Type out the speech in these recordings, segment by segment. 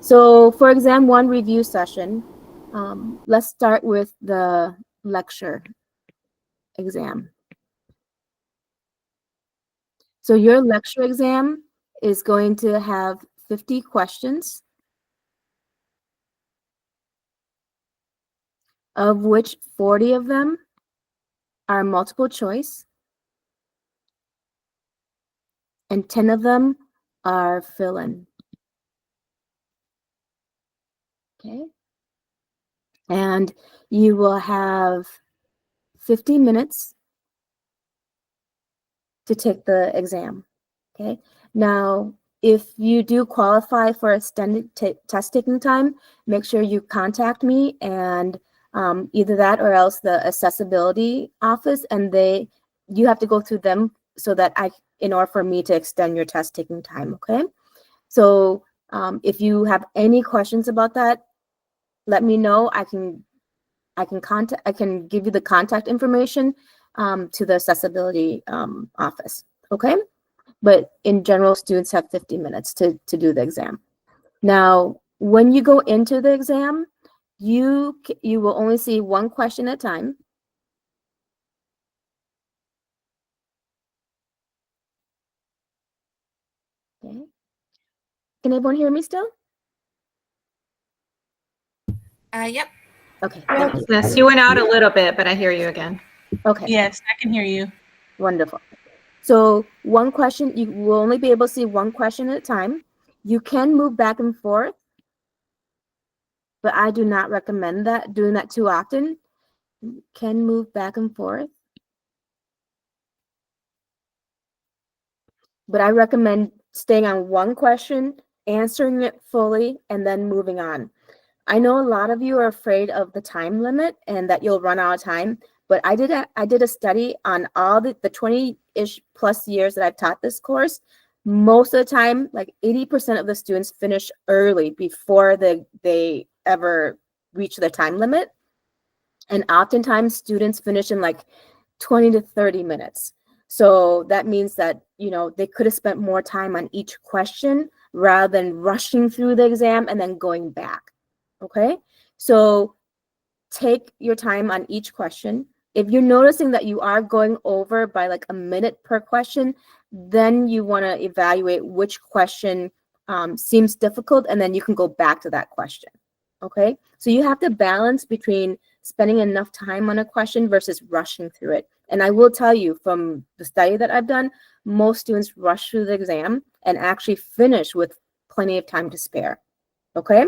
So for exam one review session, let's start with the lecture exam. So your lecture exam is going to have 50 questions, of which 40 of them are multiple choice, and 10 of them are fill-in. Okay. And you will have 50 minutes to take the exam. Okay. Now, if you do qualify for extended test taking time, make sure you contact me, and either that or else the accessibility office, and you have to go through them so that in order for me to extend your test taking time. Okay. So if you have any questions about that, let me know. I can give you the contact information to the accessibility office. Okay. But in general, students have 50 minutes to do the exam. Now, when you go into the exam, you will only see one question at a time. Okay. Can everyone hear me still? Yep. Okay. Yes, you went out a little bit, but I hear you again. Okay. Yes, I can hear you. Wonderful. So one question, you will only be able to see one question at a time. You can move back and forth, but I do not recommend doing that too often. You can move back and forth, but I recommend staying on one question, answering it fully, and then moving on. I know a lot of you are afraid of the time limit and that you'll run out of time, but I did a study on all the 20-ish plus years that I've taught this course. Most of the time, like 80% of the students finish early before they ever reach the time limit. And oftentimes students finish in like 20 to 30 minutes. So that means that, they could have spent more time on each question rather than rushing through the exam and then going back. Okay, so take your time on each question. If you're noticing that you are going over by like a minute per question, then you want to evaluate which question seems difficult, and then you can go back to that question. Okay, so you have to balance between spending enough time on a question versus rushing through it. And I will tell you from the study that I've done, most students rush through the exam and actually finish with plenty of time to spare. Okay.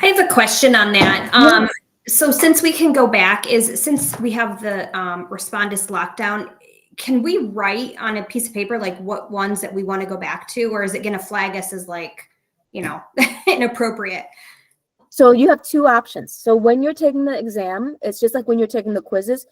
I have a question on that. Yes. So since we can go back, since we have the Respondus lockdown, can we write on a piece of paper like what ones that we want to go back to, or is it going to flag us as like, inappropriate? So you have two options. So when you're taking the exam, it's just like when you're taking the quizzes.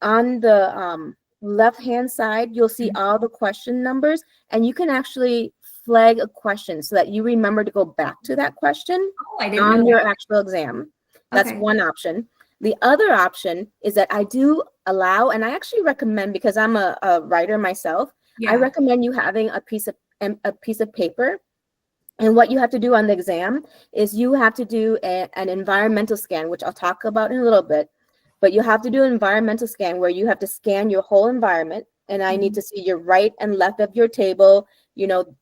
On the left-hand side, you'll see all the question numbers, and you can actually flag a question so that you remember to go back to that question on your actual exam. That's one option. The other option is that I do allow, and I actually recommend, because I'm a writer myself, I recommend you having a piece of paper. And what you have to do on the exam is you have to do an environmental scan, which I'll talk about in a little bit. But you have to do an environmental scan where you have to scan your whole environment. And I need to see your right and left of your table,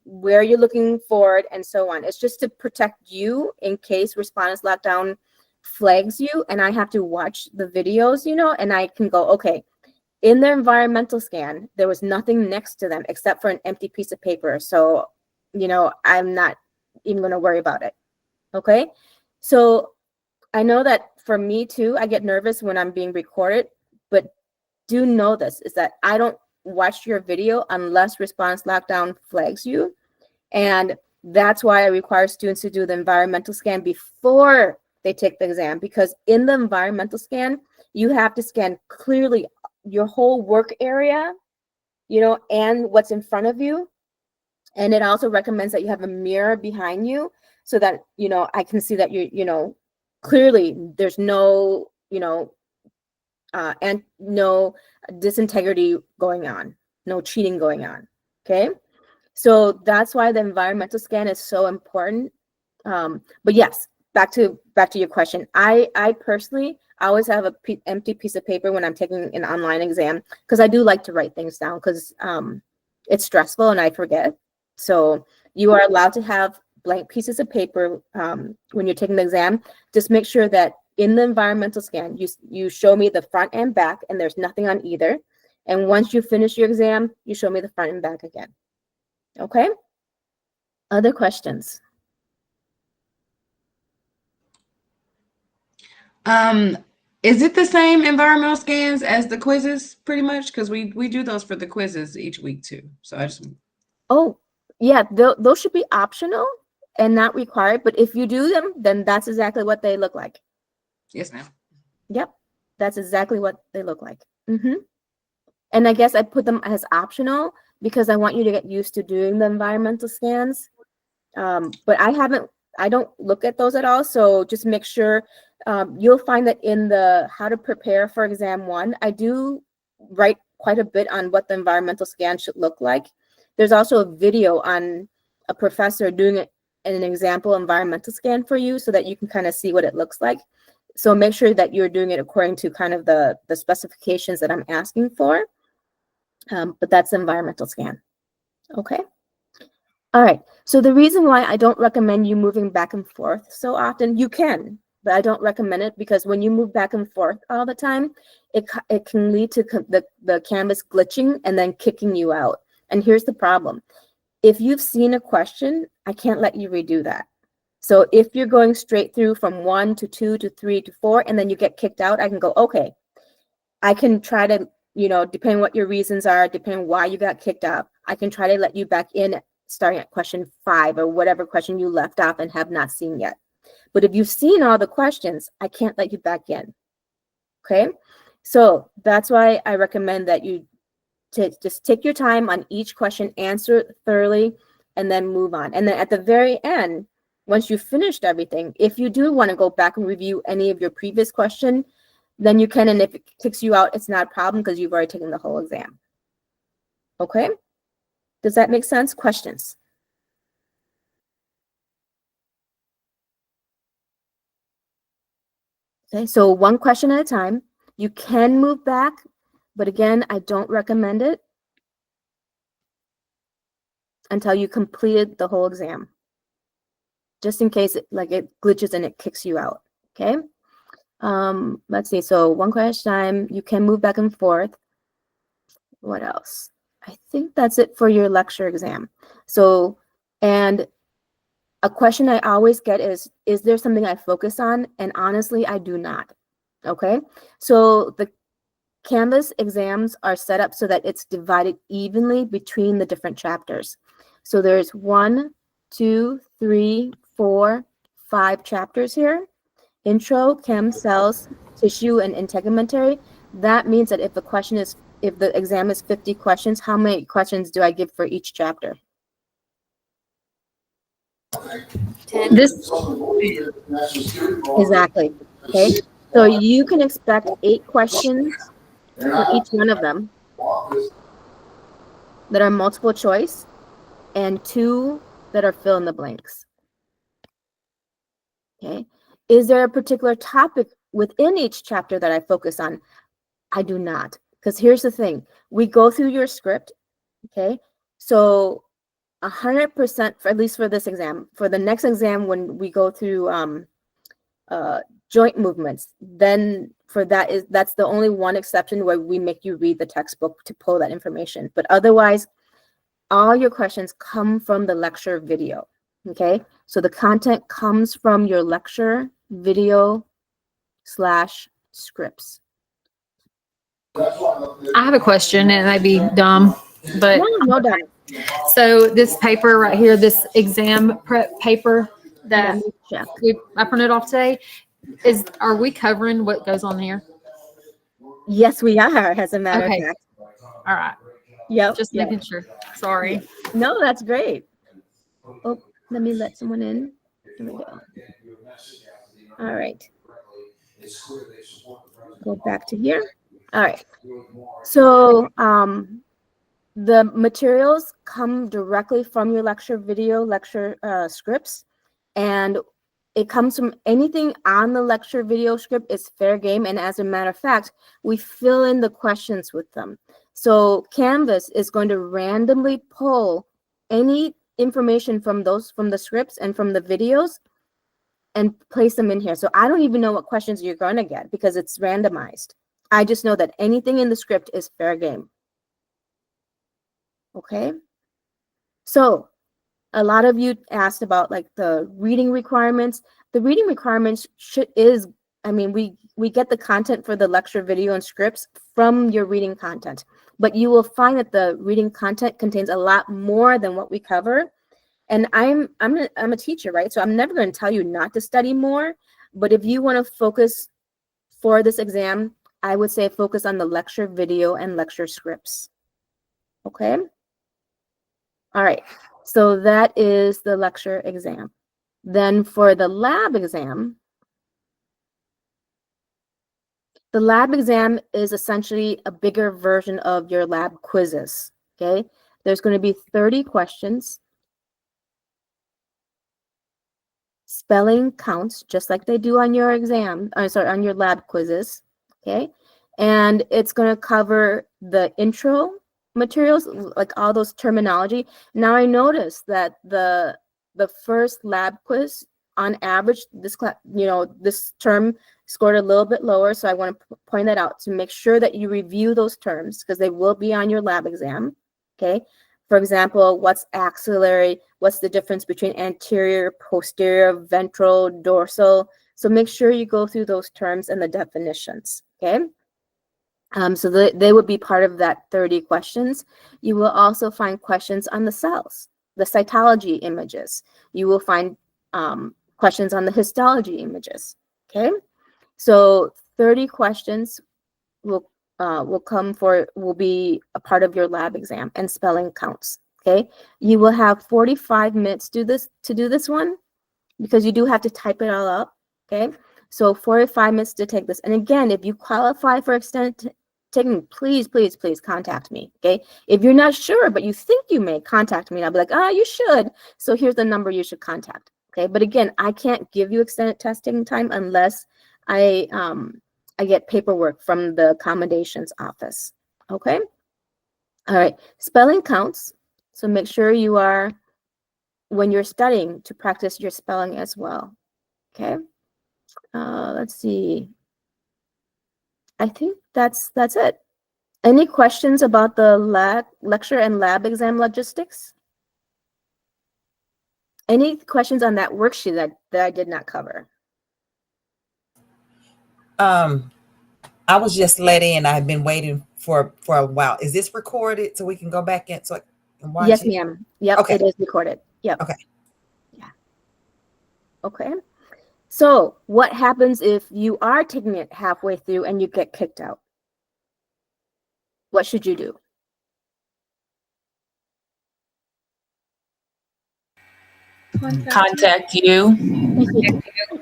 where you're looking forward and so on. It's just to protect you in case Respondus lockdown flags you. And I have to watch the videos, and I can go, okay, in the environmental scan, there was nothing next to them except for an empty piece of paper. So, I'm not even going to worry about it. Okay. So I know that for me too, I get nervous when I'm being recorded, but do know this is that I don't watch your video unless Respondus lockdown flags you. And that's why I require students to do the environmental scan before they take the exam, because in the environmental scan, you have to scan clearly your whole work area, and what's in front of you. And it also recommends that you have a mirror behind you so that, I can see that clearly there's no, and no disintegrity going on, no cheating going on. Okay. So that's why the environmental scan is so important. But yes, back to your question. I personally always have a empty piece of paper when I'm taking an online exam, because I do like to write things down, because it's stressful and I forget. So you are allowed to have blank pieces of paper when you're taking the exam. Just make sure that in the environmental scan, you show me the front and back, and there's nothing on either. And once you finish your exam, you show me the front and back again. Okay? Other questions? Is it the same environmental scans as the quizzes, pretty much? Because we do those for the quizzes each week too. So I just Oh, yeah, those should be optional and not required. But if you do them, then that's exactly what they look like. yes, ma'am. Yep, that's exactly what they look like. And I guess I put them as optional because I want you to get used to doing the environmental scans. But I don't look at those at all. So just make sure you'll find that in the how to prepare for exam 1, I do write quite a bit on what the environmental scan should look like. There's also a video on a professor doing an example environmental scan for you so that you can kind of see what it looks like. So make sure that you're doing it according to kind of the specifications that I'm asking for. But that's the environmental scan. Okay. All right. So the reason why I don't recommend you moving back and forth so often, you can, but I don't recommend it because when you move back and forth all the time, it can lead to the Canvas glitching and then kicking you out. And here's the problem. If you've seen a question, I can't let you redo that. So if you're going straight through from 1 to 2 to 3 to 4, and then you get kicked out, I can go, okay, I can try to, depending what your reasons are, depending why you got kicked out, I can try to let you back in starting at question 5 or whatever question you left off and have not seen yet. But if you've seen all the questions, I can't let you back in. Okay? So that's why I recommend that you just take your time on each question, answer it thoroughly, and then move on. And then at the very end, once you've finished everything, if you do want to go back and review any of your previous question, then you can, and if it kicks you out, it's not a problem because you've already taken the whole exam. Okay? Does that make sense? Questions? Okay, so one question at a time. You can move back, but again, I don't recommend it until you completed the whole exam, just in case it glitches and it kicks you out. Okay. Let's see. So one question at a time. You can move back and forth. What else? I think that's it for your lecture exam. So, and a question I always get is there something I focus on? And honestly, I do not. Okay. So the Canvas exams are set up so that it's divided evenly between the different chapters. So there's 1, 2, 3, 4, 5 chapters here. Intro, chem, cells, tissue, and integumentary. That means that if the exam is 50 questions, how many questions do I give for each chapter? Exactly. Okay. So you can expect 8 questions for each one of them that are multiple choice and 2 that are fill in the blanks. Okay. Is there a particular topic within each chapter that I focus on? I do not. Because here's the thing. We go through your script. Okay. So 100%, at least for this exam, for the next exam, when we go through joint movements, then that's the only one exception where we make you read the textbook to pull that information. But otherwise, all your questions come from the lecture video. Okay, so the content comes from your lecture video / scripts. I have a question, and it might be dumb, but No doubt. so this paper right here, this exam prep paper that Check. I printed off today, are we covering what goes on here? Yes, we are, as a matter Okay. of fact. All right, Yep. just making sure. Sorry. No, that's great. Oh, let me let someone in. Here we go. All right. Go back to here. All right. So the materials come directly from your lecture video, lecture scripts. And it comes from anything on the lecture video script is fair game. And as a matter of fact, we fill in the questions with them. So Canvas is going to randomly pull any information from the scripts and from the videos and place them in here. So I don't even know what questions you're going to get because it's randomized. I just know that anything in the script is fair game. Okay. So a lot of you asked about like the reading requirements. The reading requirements we get the content for the lecture video and scripts from your reading content, but you will find that the reading content contains a lot more than what we cover. And I'm a teacher, right? So I'm never going to tell you not to study more, but if you want to focus for this exam, I would say focus on the lecture video and lecture scripts. Okay. All right. So that is the lecture exam. Then for the lab exam is essentially a bigger version of your lab quizzes, okay? There's going to be 30 questions. Spelling counts, just like they do on your on your lab quizzes, okay? And it's going to cover the intro materials, like all those terminology. Now I noticed that the first lab quiz, on average, this term scored a little bit lower. So I want to point that out to make sure that you review those terms because they will be on your lab exam. Okay. For example, what's axillary? What's the difference between anterior, posterior, ventral, dorsal? So make sure you go through those terms and the definitions. Okay. So they would be part of that 30 questions. You will also find questions on the cells, the cytology images. You will find questions on the histology images. Okay, so 30 questions will be a part of your lab exam, and spelling counts. Okay, you will have 45 minutes to do this one because you do have to type it all up. Okay, so 45 minutes to take this. And again, if you qualify for extended taking, please contact me. Okay, if you're not sure but you think you may, contact me. I'll be like, you should. So here's the number you should contact. Okay, but again, I can't give you extended testing time unless I get paperwork from the accommodations office. Okay, all right. Spelling counts. So make sure you are, when you're studying, to practice your spelling as well. Okay, let's see. I think that's it. Any questions about the lecture and lab exam logistics? Any questions on that worksheet that I did not cover? I was just let in. I've been waiting for a while. Is this recorded so we can go back in so I can watch Yes, it? ma'am. Yep, Okay. It is recorded. Yep. Okay. Yeah. Okay. So what happens if you are taking it halfway through and you get kicked out? What should you do? Contact you.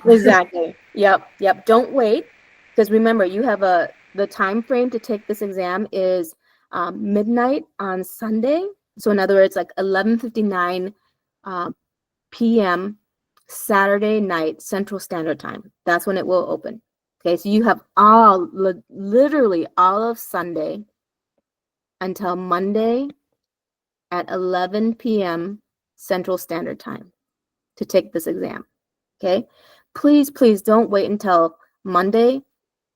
Exactly. Yep. Don't wait, because remember, you have the time frame to take this exam is midnight on Sunday. So in other words, like 11:59 p.m. Saturday night Central Standard Time. That's when it will open. Okay, so you have literally all of Sunday until Monday at 11 p.m. Central Standard Time to take this exam. Okay, please don't wait until Monday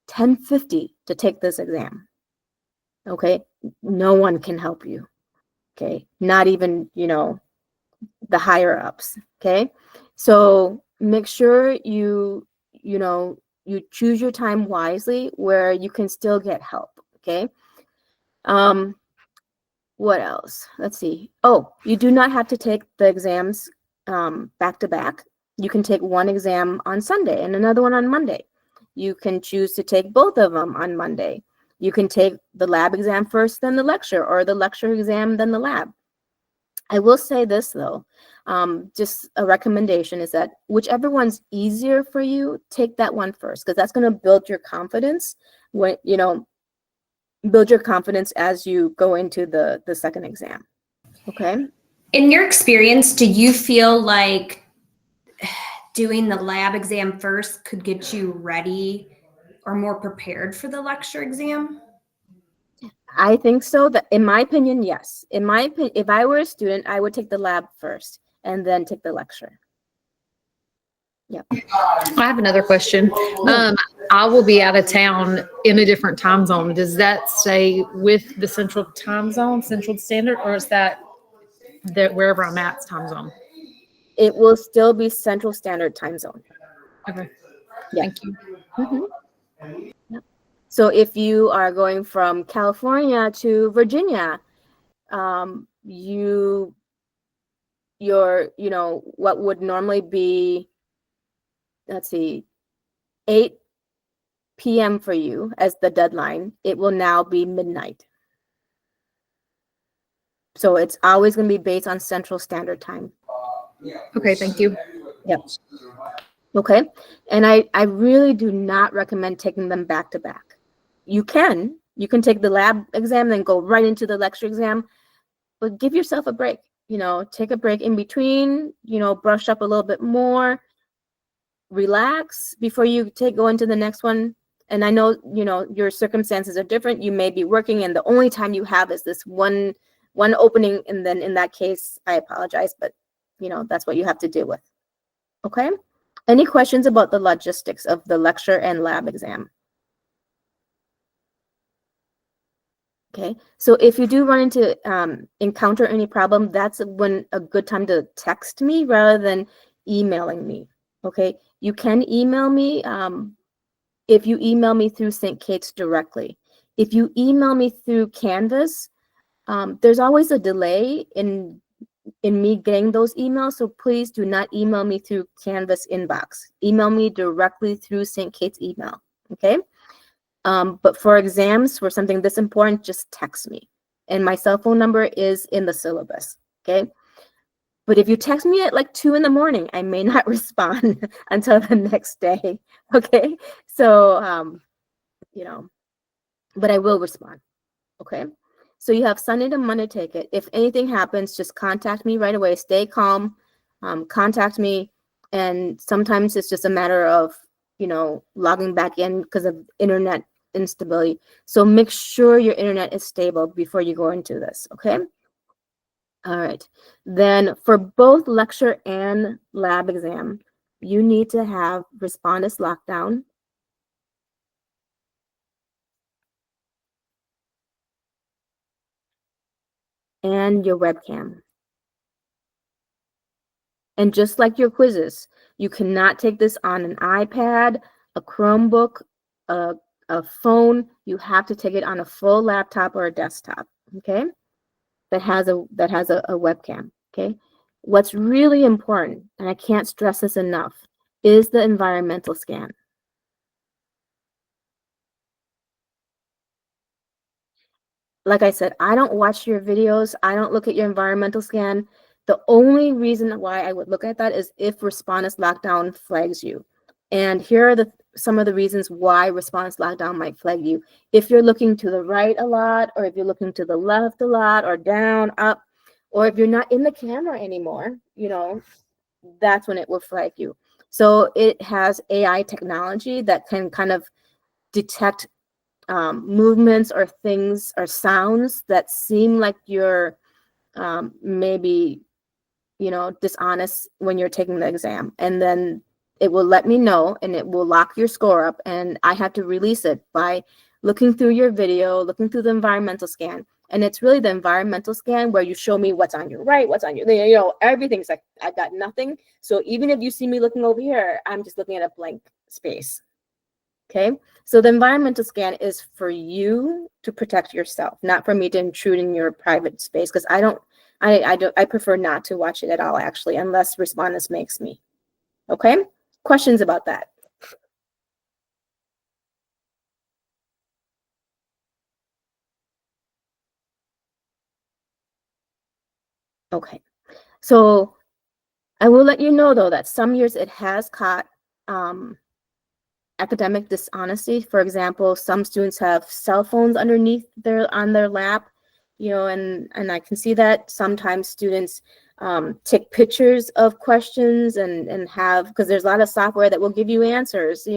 10:50 to take this exam. Okay, no one can help you. Okay, not even the higher ups. Okay, so make sure you choose your time wisely where you can still get help. Okay. What else? Let's see. Oh, you do not have to take the exams back to back. You can take one exam on Sunday and another one on Monday. You can choose to take both of them on Monday. You can take the lab exam first, then the lecture, or the lecture exam, then the lab. I will say this though, just a recommendation is that whichever one's easier for you, take that one first, because that's going to build your confidence when, build your confidence as you go into the second exam. Okay. In your experience, do you feel like doing the lab exam first could get you ready or more prepared for the lecture exam? I think so. That, in my opinion, yes. In my opinion, if I were a student, I would take the lab first and then take the lecture. I have another question. I will be out of town in a different time zone. Does that stay with the central time zone, central standard, or is that wherever I'm at's time zone? It will still be Central Standard Time Zone. Okay. Yeah. Thank you. Mhm. Yep. So if you are going from California to Virginia, what would normally be, let's see, 8 p.m. for you as the deadline, it will now be midnight. So it's always going to be based on Central Standard Time. Okay, thank you. Yep. Okay. And I really do not recommend taking them back to back. You can take the lab exam, then go right into the lecture exam, but give yourself a break, take a break in between, brush up a little bit more, relax before you go into the next one. And I know, your circumstances are different. You may be working and the only time you have is this one opening. And then in that case, I apologize, but that's what you have to deal with. Okay. Any questions about the logistics of the lecture and lab exam? Okay. So if you do run into, encounter any problem, that's when a good time to text me rather than emailing me. Okay. You can email me, if you email me through St. Kate's directly. If you email me through Canvas, there's always a delay in me getting those emails, so please do not email me through Canvas inbox. Email me directly through St. Kate's email, okay? But for exams, for something this important, just text me. And my cell phone number is in the syllabus, okay? But if you text me at like 2 in the morning, I may not respond until the next day, okay? So, but I will respond, okay? So you have Sunday to Monday, take it. If anything happens, just contact me right away. Stay calm, contact me. And sometimes it's just a matter of, logging back in because of internet instability. So make sure your internet is stable before you go into this, okay? All right. Then for both lecture and lab exam, you need to have Respondus lockdown. And your webcam. And just like your quizzes, you cannot take this on an iPad, a Chromebook, a phone. You have to take it on a full laptop or a desktop, okay? That has a webcam, okay? What's really important, and I can't stress this enough, is the environmental scan. Like I said, I don't watch your videos. I don't look at your environmental scan. The only reason why I would look at that is if Respondus lockdown flags you. And here are some of the reasons why Respondus lockdown might flag you. If you're looking to the right a lot, or if you're looking to the left a lot, or down, up, or if you're not in the camera anymore, that's when it will flag you. So it has AI technology that can kind of detect movements or things or sounds that seem like you're maybe, dishonest when you're taking the exam. And then it will let me know and it will lock your score up. And I have to release it by looking through your video, looking through the environmental scan. And it's really the environmental scan where you show me what's on your right, what's on your, everything's like, I got nothing. So even if you see me looking over here, I'm just looking at a blank space. Okay, so the environmental scan is for you to protect yourself, not for me to intrude in your private space, because I prefer not to watch it at all, actually, unless Respondus makes me. Okay, questions about that? Okay, so I will let you know though that some years it has caught academic dishonesty. For example, some students have cell phones on their lap, and I can see that sometimes students take pictures of questions and have, because there's a lot of software that will give you answers,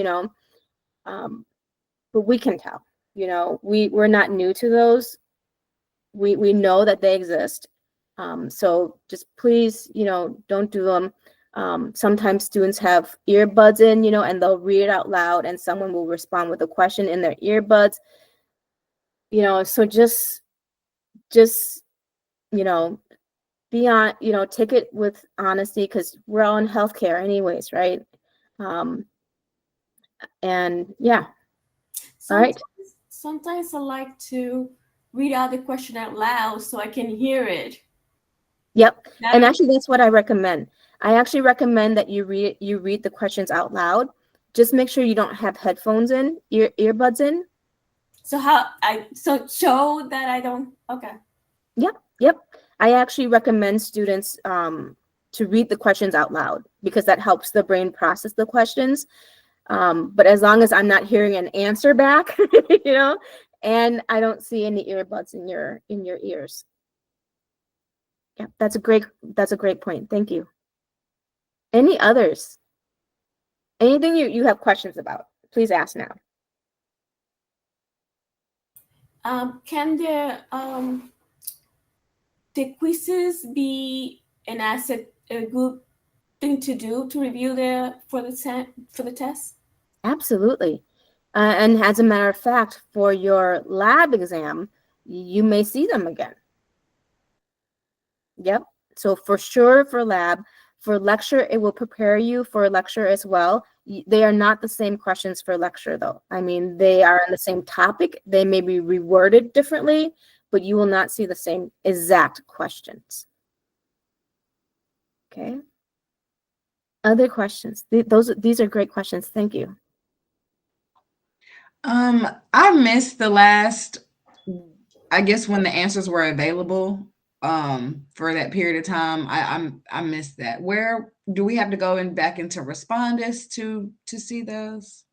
but we can tell, we're not new to those. We know that they exist. So just please, don't do them. Sometimes students have earbuds in, and they'll read it out loud and someone will respond with a question in their earbuds, so just, be on, take it with honesty because we're all in healthcare anyways, right? And yeah, all right. Sometimes I like to read out the question out loud so I can hear it. Yep. That And is- actually, that's what I recommend. I actually recommend that you read the questions out loud. Just make sure you don't have headphones in, earbuds in. so show that I don't. Okay. Yep. I actually recommend students to read the questions out loud because that helps the brain process the questions. But as long as I'm not hearing an answer back, and I don't see any earbuds in your ears. Yeah, that's a great point. Thank you. Any others? Anything you have questions about? Please ask now. Can the quizzes be an asset, a good thing to do to review for the test? Absolutely. And as a matter of fact, for your lab exam, you may see them again. Yep. So for sure for lab, for lecture, it will prepare you for lecture as well. They are not the same questions for lecture though. I mean, they are on the same topic. They may be reworded differently, but you will not see the same exact questions. Okay. Other questions? These are great questions. Thank you. I missed the last, I guess when the answers were available for that period of time. I missed that. Where do we have to go back into Respondus to see those?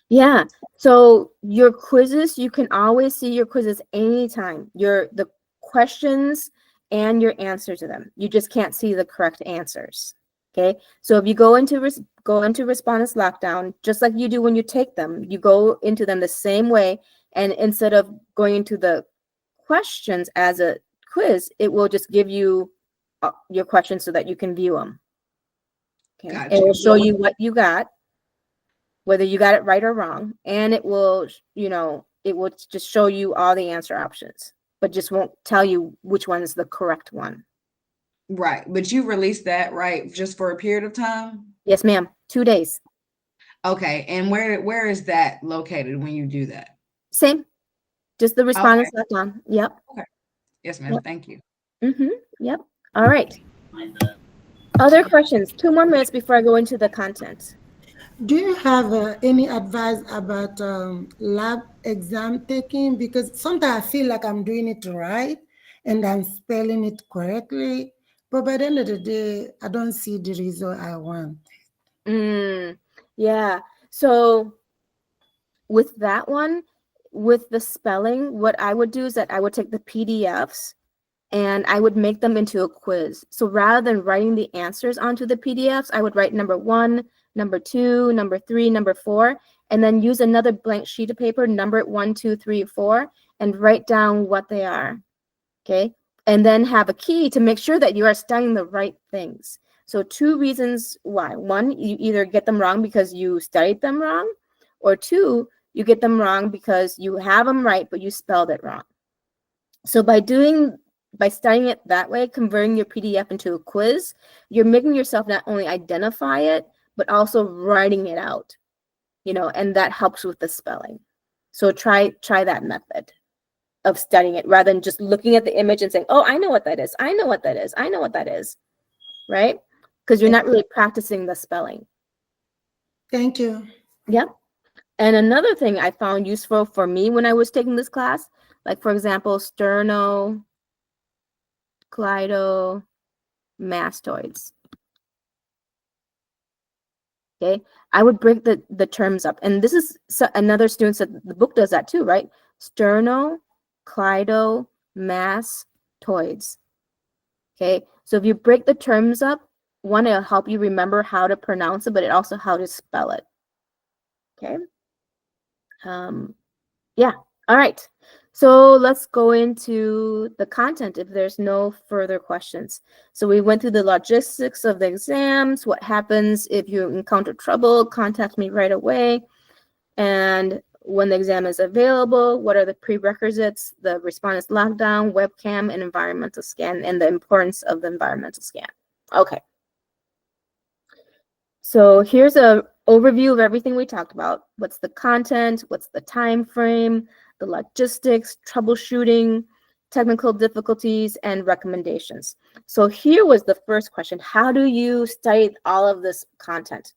Yeah. So your quizzes, you can always see your quizzes anytime. The questions and your answer to them. You just can't see the correct answers. Okay. So if you go into Respondus Lockdown, just like you do when you take them, you go into them the same way. And instead of going into the questions as a quiz, it will just give you your questions so that you can view them. Okay. Gotcha. It will show you what you got, whether you got it right or wrong, and it will, it will just show you all the answer options, but just won't tell you which one is the correct one. Right. But you released that, right, just for a period of time? Yes, ma'am. 2 days. Okay. And where is that located when you do that? Same. Just the Respondus Lockdown. Yep. Yes, ma'am. Yep. Thank you. Yep. All right. Other questions? 2 more minutes before I go into the content. Do you have any advice about lab exam taking? Because sometimes I feel like I'm doing it right and I'm spelling it correctly, but by the end of the day, I don't see the result I want. Yeah. So with that one, with the spelling, what I would do is that I would take the PDFs and I would make them into a quiz. So rather than writing the answers onto the PDFs, I would write number 1, number 2, number 3, number 4, and then use another blank sheet of paper, number it 1, 2, 3, 4, and write down what they are. Okay. And then have a key to make sure that you are studying the right things. So 2 reasons why. 1, you either get them wrong because you studied them wrong, or 2, you get them wrong because you have them right, but you spelled it wrong. So by studying it that way, converting your PDF into a quiz, you're making yourself not only identify it, but also writing it out, and that helps with the spelling. So try that method of studying it rather than just looking at the image and saying, oh, I know what that is. I know what that is. I know what that is. Right? Because you're not really practicing the spelling. Thank you. Yep. And another thing I found useful for me when I was taking this class, like for example, sternocleidomastoids. Okay, I would break the terms up, and this is another student said the book does that too, right? Sternocleidomastoids. Okay, So if you break the terms up, one, it'll help you remember how to pronounce it, but it also how to spell it. Okay. Yeah. All right. So let's go into the content if there's no further questions. So we went through the logistics of the exams, what happens if you encounter trouble, contact me right away. And when the exam is available, what are the prerequisites, the respondent's lockdown, webcam, and environmental scan, and the importance of the environmental scan. Okay. So here's a overview of everything we talked about. What's the content? What's the time frame? The logistics, troubleshooting, technical difficulties, and recommendations. So here was the first question. How do you study all of this content?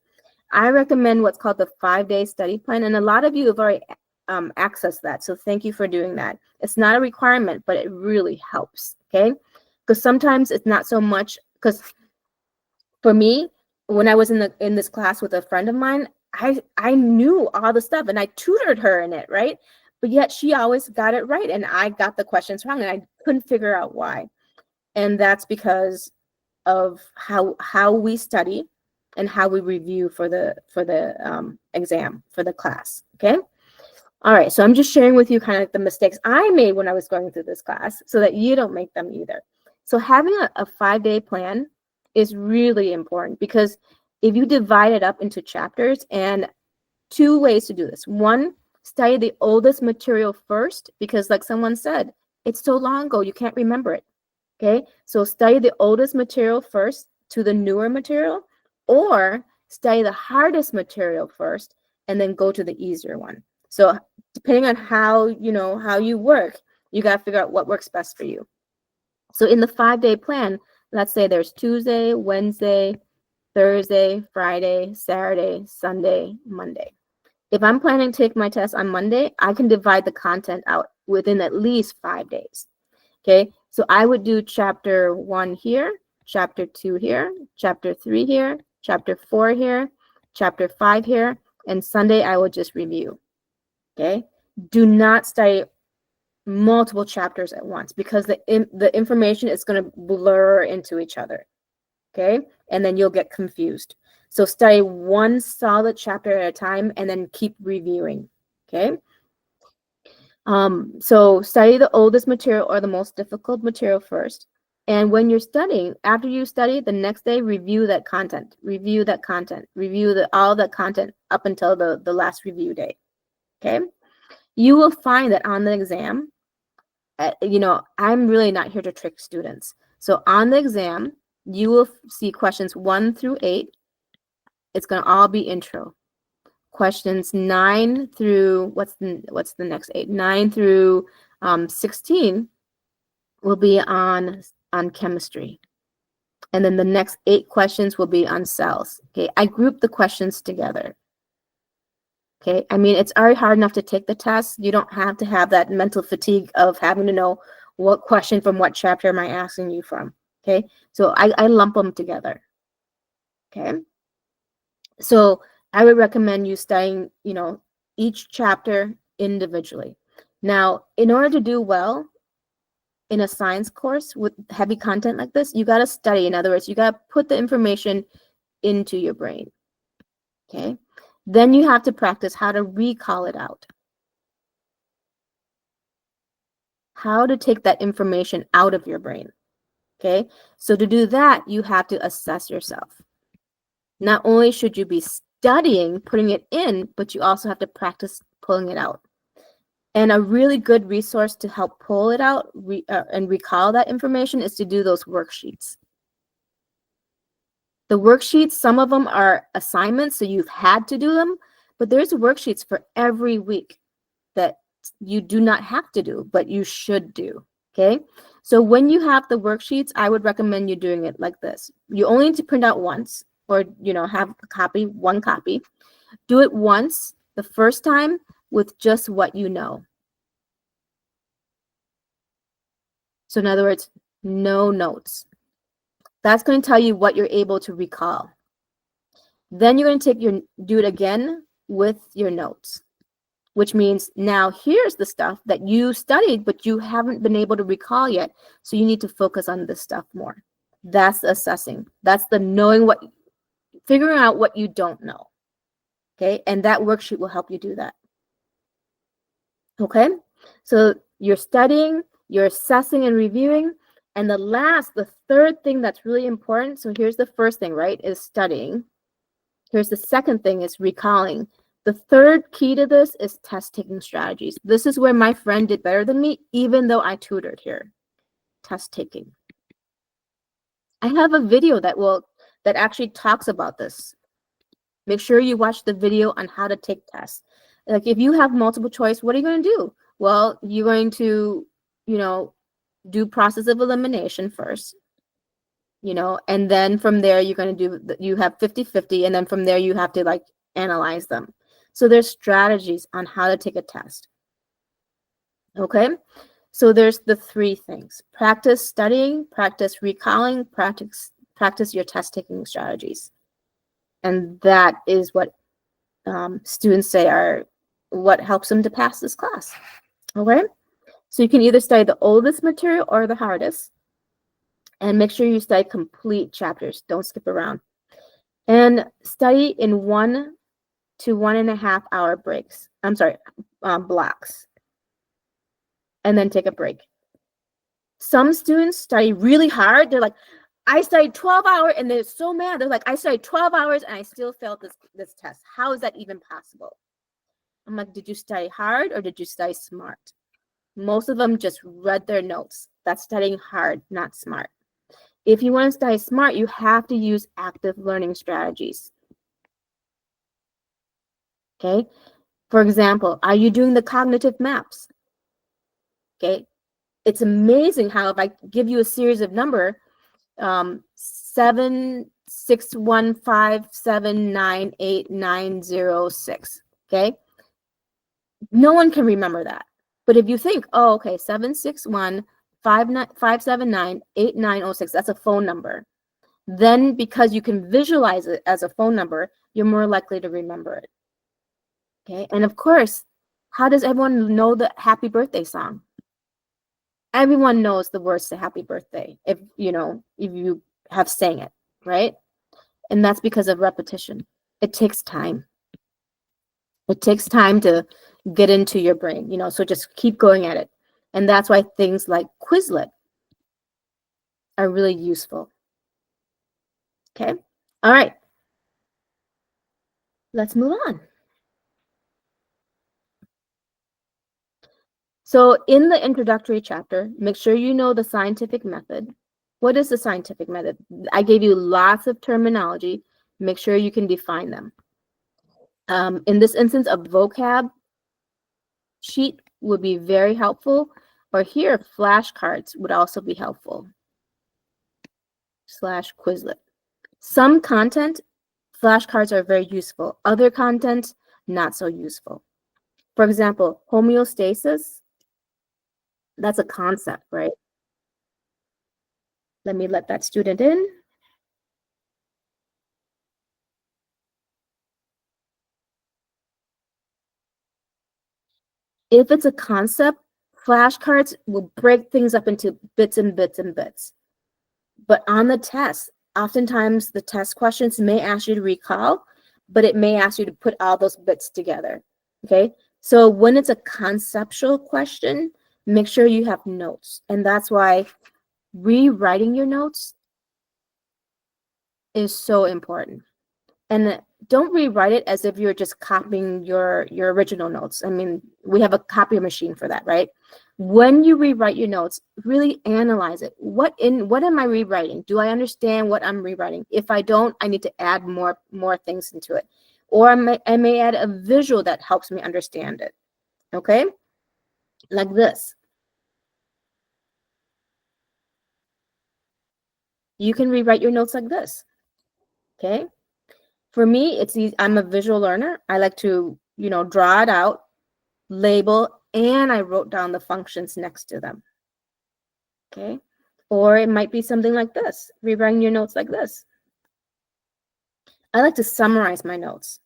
I recommend what's called the 5-day study plan, and a lot of you have already accessed that. So thank you for doing that. It's not a requirement, but it really helps, okay? Because sometimes it's not so much, because for me, when I was in this class with a friend of mine, I knew all the stuff and I tutored her in it, right? But yet she always got it right and I got the questions wrong and I couldn't figure out why. And that's because of how we study and how we review for the exam, for the class, okay? All right, so I'm just sharing with you kind of the mistakes I made when I was going through this class so that you don't make them either. So having a 5-day plan is really important because if you divide it up into chapters, and 2 ways to do this. 1, study the oldest material first, because like someone said, it's so long ago, you can't remember it, okay? So study the oldest material first to the newer material, or study the hardest material first and then go to the easier one. So depending on how you work, you got to figure out what works best for you. So in the 5-day plan, let's say there's Tuesday, Wednesday, Thursday, Friday, Saturday, Sunday, Monday. If I'm planning to take my test on Monday, I can divide the content out within at least 5 days. Okay, so I would do chapter 1 here, chapter 2 here, chapter 3 here, chapter 4 here, chapter 5 here, and Sunday I will just review. Okay, do not study multiple chapters at once because the information is going to blur into each other, okay? And then you'll get confused. So study one solid chapter at a time and then keep reviewing, okay? So study the oldest material or the most difficult material first. And when you're studying, after you study, the next day, review that content, review that content, review all that content up until the last review day, okay? You will find that on the exam, I'm really not here to trick students. So on the exam, you will see questions 1 through 8. It's going to all be intro. Questions 9 through, what's the next 8? 9 through 16 will be on chemistry. And then the next 8 questions will be on cells. Okay, I grouped the questions together. Okay, I mean, it's already hard enough to take the test. You don't have to have that mental fatigue of having to know what question from what chapter am I asking you from. Okay, so I lump them together. Okay, so I would recommend you studying, each chapter individually. Now, in order to do well in a science course with heavy content like this, you got to study. In other words, you got to put the information into your brain. Okay. Then you have to practice how to recall it out. How to take that information out of your brain. Okay, so to do that, you have to assess yourself. Not only should you be studying, putting it in, but you also have to practice pulling it out. And a really good resource to help pull it out and recall that information is to do those worksheets. The worksheets, some of them are assignments, so you've had to do them, but there's worksheets for every week that you do not have to do, but you should do, okay? So when you have the worksheets, I would recommend you doing it like this. You only need to print out once or, have a copy, one copy. Do it once, the first time, with just what you know. So in other words, no notes. That's going to tell you what you're able to recall. Then you're going to do it again with your notes, which means now here's the stuff that you studied, but you haven't been able to recall yet. So you need to focus on this stuff more. That's the assessing. That's the figuring out what you don't know. Okay, and that worksheet will help you do that. Okay, so you're studying, you're assessing and reviewing, and the third thing that's really important, so here's the first thing, right, is studying. Here's the second thing is recalling. The third key to this is test taking strategies. This is where my friend did better than me, even though I tutored here. Test taking. I have a video that actually talks about this. Make sure you watch the video on how to take tests. Like if you have multiple choice, what are you going to do? Well, you're going to, do process of elimination first, and then from there you're going to you have 50-50, and then from there you have to like analyze them. So there's strategies on how to take a test. Okay, so there's the three things: practice studying, practice recalling, practice your test taking strategies. And that is what students say are what helps them to pass this class. Okay, so you can either study the oldest material or the hardest, and make sure you study complete chapters. Don't skip around. And study in 1 to 1.5 hour breaks. Blocks. And then take a break. Some students study really hard. They're like, I studied 12 hours, and they're so mad. They're like, I studied 12 hours and I still failed this test. How is that even possible? I'm like, did you study hard or did you study smart? Most of them just read their notes. That's studying hard, not smart. If you want to study smart, you have to use active learning strategies. Okay. For example, are you doing the cognitive maps? Okay. It's amazing how if I give you a series of number, 7, 6, 1, 5, 7, 9, 8, 9, 0, 6. Okay. No one can remember that. But if you think, oh, okay, 7, 6, 1, 5, 7, 9, 8, 9, 0, 6, that's a phone number. Then because you can visualize it as a phone number, you're more likely to remember it. Okay. And of course, how does everyone know the happy birthday song? Everyone knows the words to happy birthday if you have sang it, right? And that's because of repetition. It takes time. It takes time to get into your brain, so just keep going at it. And that's why things like Quizlet are really useful. Okay. All right. Let's move on. So in the introductory chapter, make sure you know the scientific method. What is the scientific method? I gave you lots of terminology. Make sure you can define them. In this instance, a vocab sheet would be very helpful, or here, flashcards would also be helpful. /Quizlet. Some content, flashcards are very useful. Other content, not so useful. For example, homeostasis, that's a concept, right? Let me let that student in. If it's a concept, flashcards will break things up into bits and bits and bits. But on the test, oftentimes the test questions may ask you to recall, but it may ask you to put all those bits together, okay? So when it's a conceptual question, make sure you have notes. And that's why rewriting your notes is so important. And don't rewrite it as if you're just copying your original notes. I mean, we have a copy machine for that, right? When you rewrite your notes, really analyze it. What am I rewriting? Do I understand what I'm rewriting? If I don't, I need to add more things into it. Or I may add a visual that helps me understand it. Okay? Like this. You can rewrite your notes like this. Okay? For me, it's easy. I'm a visual learner. I like to, draw it out, label, and I wrote down the functions next to them. Okay? Or it might be something like this, rewriting your notes like this. I like to summarize my notes.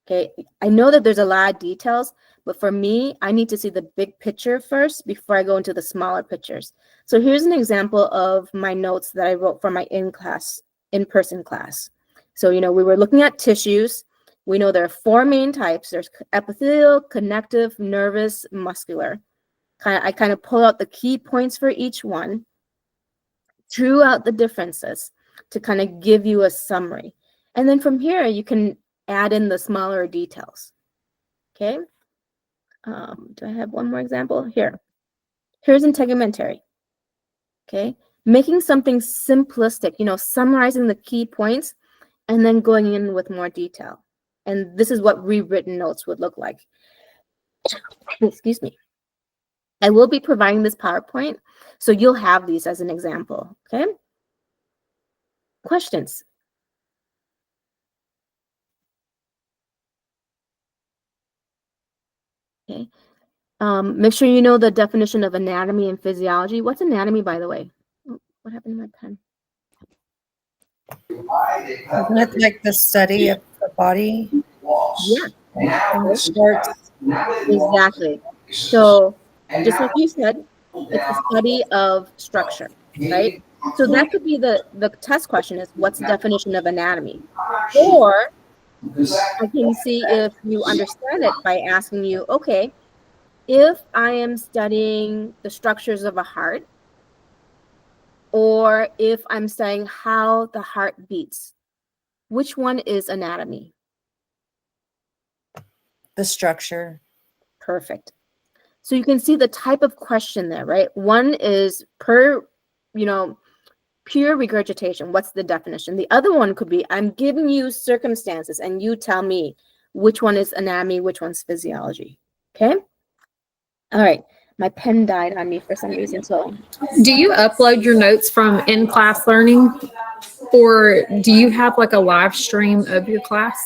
Okay? I know that there's a lot of details, But for me, I need to see the big picture first before I go into the smaller pictures. So here's an example of my notes that I wrote for my in-person class. So, we were looking at tissues. We know there are 4 main types. There's epithelial, connective, nervous, muscular. I kind of pull out the key points for each one, drew out the differences to kind of give you a summary. And then from here, you can add in the smaller details. Okay. Do I have one more example? Here's integumentary. Okay. Making something simplistic, summarizing the key points and then going in with more detail. And this is what rewritten notes would look like. Excuse me. I will be providing this PowerPoint, so you'll have these as an example, okay? Questions? Okay. Make sure you know the definition of anatomy and physiology. What's anatomy, by the way? Oh, what happened to my pen? Isn't it like the study of the body? Yeah. And the shorts? Exactly. So, just like you said, it's a study of structure, right? So that could be the test question is, what's the definition of anatomy? Or I can see if you understand it by asking you, okay, if I am studying the structures of a heart, or if I'm studying how the heart beats, which one is anatomy? The structure. Perfect. So you can see the type of question there, right? One is pure regurgitation. What's the definition? The other one could be, I'm giving you circumstances and you tell me which one is anatomy, which one's physiology. Okay? All right. My pen died on me for some reason. So Do you upload your notes from in-class learning, or do you have like a live stream of your class?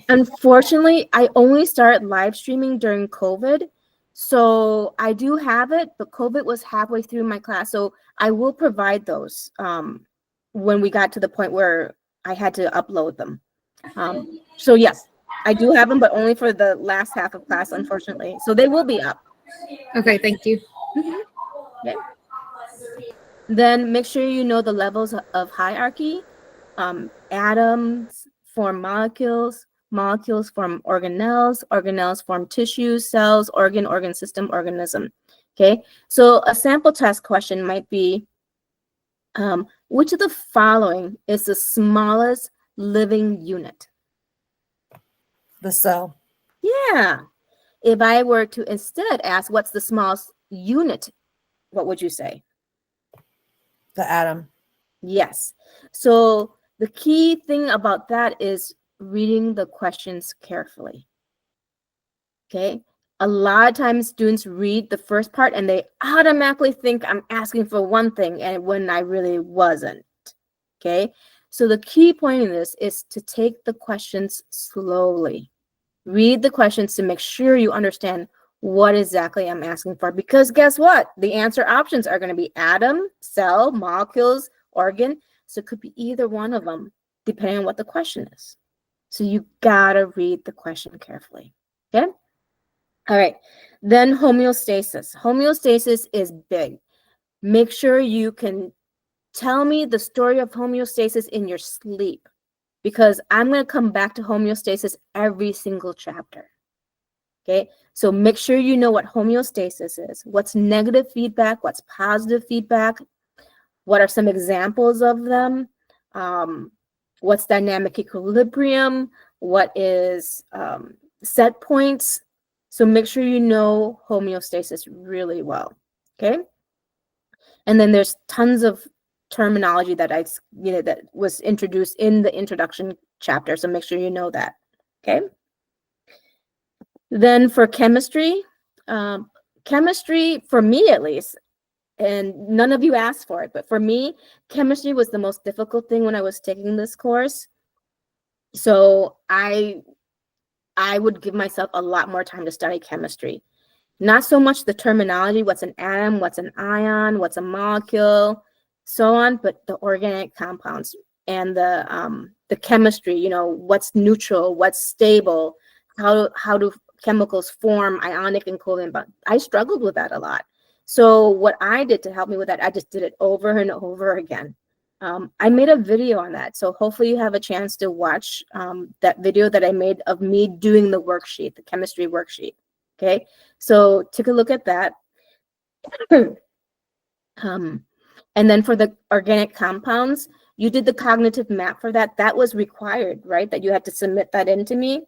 unfortunately, I only started live streaming during COVID. So I do have it, but COVID was halfway through my class. So I will provide those when we got to the point where I had to upload them. So yes, I do have them, but only for the last half of class, unfortunately. So they will be up. Okay, thank you. Okay. Then make sure you know the levels of hierarchy. Atoms form molecules, molecules form organelles, organelles form tissues, cells, organ system, organism. Okay, so a sample test question might be, which of the following is the smallest living unit? The cell. Yeah. If I were to instead ask, what's the smallest unit, what would you say? The atom. Yes. So the key thing about that is reading the questions carefully. Okay. A lot of times students read the first part and they automatically think I'm asking for one thing, and when I really wasn't. Okay. So the key point in this is to take the questions slowly. Read the questions to make sure you understand what exactly I'm asking for, because guess what? The answer options are going to be atom, cell, molecules, organ. So it could be either one of them, depending on what the question is. So you gotta read the question carefully. Okay. All right. Then homeostasis. Homeostasis is big. Make sure you can tell me the story of homeostasis in your sleep, because I'm going to come back to homeostasis every single chapter. Okay, so make sure you know what homeostasis is. What's negative feedback? What's positive feedback? What are some examples of them? What's dynamic equilibrium? What is set points? So make sure you know homeostasis really well. Okay, and then there's tons of terminology that that was introduced in the introduction chapter, so make sure you know that. Okay. Then for chemistry, chemistry for me at least, and none of you asked for it, but for me, chemistry was the most difficult thing when I was taking this course. So I would give myself a lot more time to study chemistry. Not so much the terminology, what's an atom, what's an ion, what's a molecule, so on, but the organic compounds and the chemistry, what's neutral, what's stable, how do chemicals form ionic and covalent bonds. I struggled with that a lot. So what I did to help me with that, I just did it over and over again. I made a video on that. So hopefully you have a chance to watch that video that I made of me doing the worksheet, the chemistry worksheet. Okay, so take a look at that. And then for the organic compounds, you did the cognitive map for that. That was required, right? That you had to submit that into me.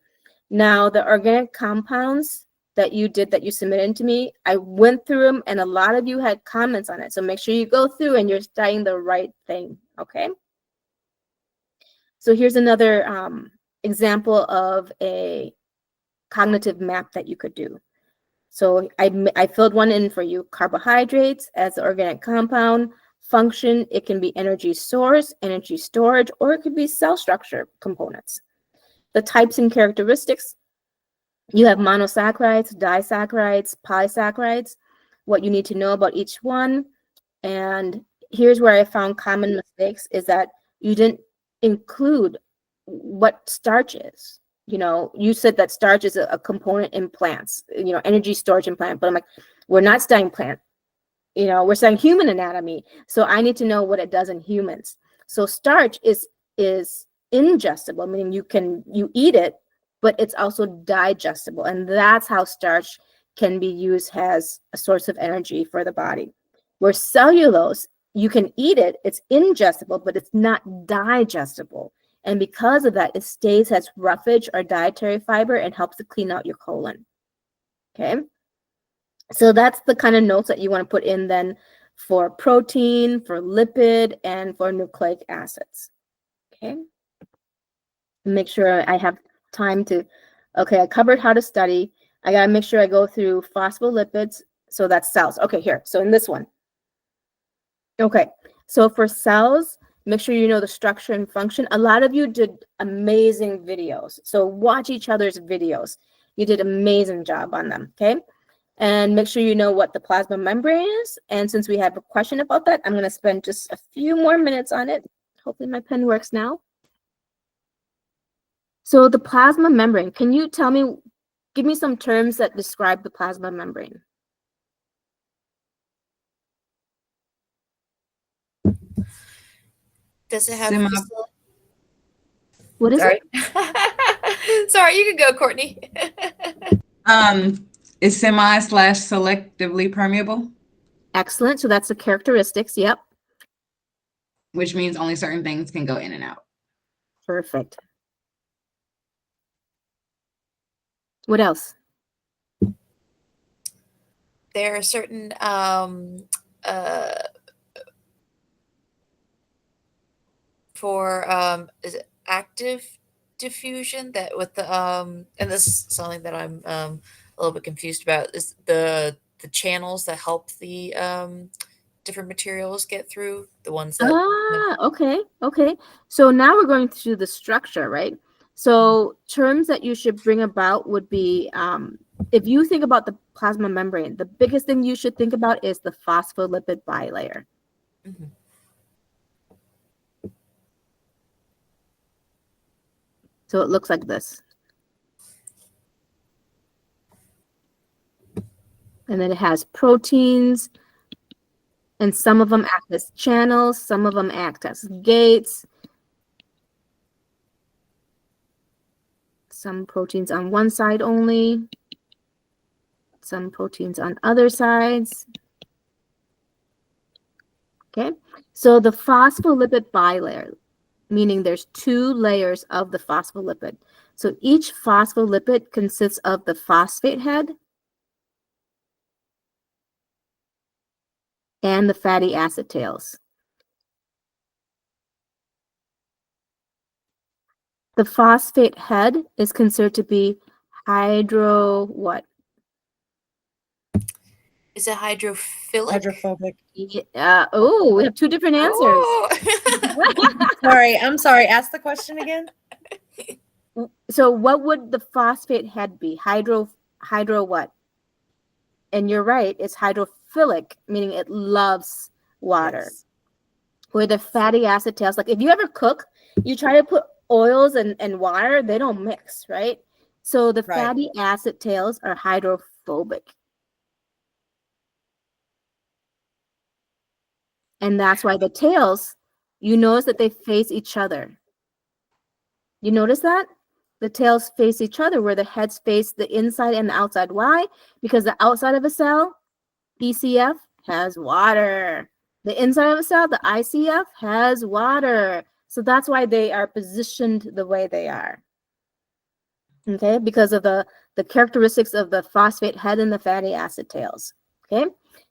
Now, the organic compounds that you did, that you submitted to me, I went through them and a lot of you had comments on it. So make sure you go through and you're studying the right thing, okay? So here's another example of a cognitive map that you could do. So I filled one in for you. Carbohydrates as the organic compound. Function, it can be energy source, energy storage, or it could be cell structure components. The types and characteristics, you have monosaccharides, disaccharides, polysaccharides, what you need to know about each one. And here's where I found common mistakes is that you didn't include what starch is. You know, you said that starch is a component in plants, you know, energy storage in plant, but I'm like, we're not studying plant. You know, we're studying human anatomy. So I need to know what it does in humans. So starch is ingestible, meaning you eat it, but it's also digestible. And that's how starch can be used as a source of energy for the body. Where cellulose, you can eat it, it's ingestible, but it's not digestible. And because of that, it stays as roughage or dietary fiber and helps to clean out your colon. Okay. So that's the kind of notes that you want to put in then for protein, for lipid, and for nucleic acids. Okay. Make sure I have time to, okay, I covered how to study. I got to make sure I go through phospholipids. So that's cells. Okay, here. So in this one. Okay. So for cells, make sure you know the structure and function. A lot of you did amazing videos. So watch each other's videos. You did an amazing job on them. Okay. And make sure you know what the plasma membrane is. And since we have a question about that, I'm going to spend just a few more minutes on it. Hopefully my pen works now. So the plasma membrane, can you tell me, give me some terms that describe the plasma membrane? Does it have? Semi- What is Sorry. it? Sorry, you can go, Courtney. Is semi/selectively permeable, Excellent. So that's the characteristics. Yep. which means only certain things can go in and out. Perfect. What else? There are certain for is it active diffusion that with the and this is something that I'm a little bit confused about is the channels that help the different materials get through the ones that Okay. So now we're going through the structure, right? So terms that you should bring about would be, if you think about the plasma membrane, the biggest thing you should think about is the phospholipid bilayer. Mhm. So it looks like this. And then it has proteins, and some of them act as channels, some of them act as gates. Some proteins on one side only, some proteins on other sides. Okay, so the phospholipid bilayer, meaning there's two layers of the phospholipid. So each phospholipid consists of the phosphate head and the fatty acid tails. The phosphate head is considered to be what? is it hydrophilic? Hydrophobic. Oh, we have two different answers. Oh. I'm sorry. Ask the question again. So what would the phosphate head be? Hydro what? And you're right, it's hydrophilic, meaning it loves water. Yes. Where the fatty acid tails, like if you ever cook, you try to put oils and water, they don't mix, right? So the Right. fatty acid tails are hydrophobic. And that's why the tails, you notice that they face each other. You notice that? The tails face each other where the heads face the inside and the outside. Why? Because the outside of a cell, ECF, has water. The inside of a cell, the ICF, has water. So that's why they are positioned the way they are. Okay, because of the characteristics of the phosphate head and the fatty acid tails. Okay,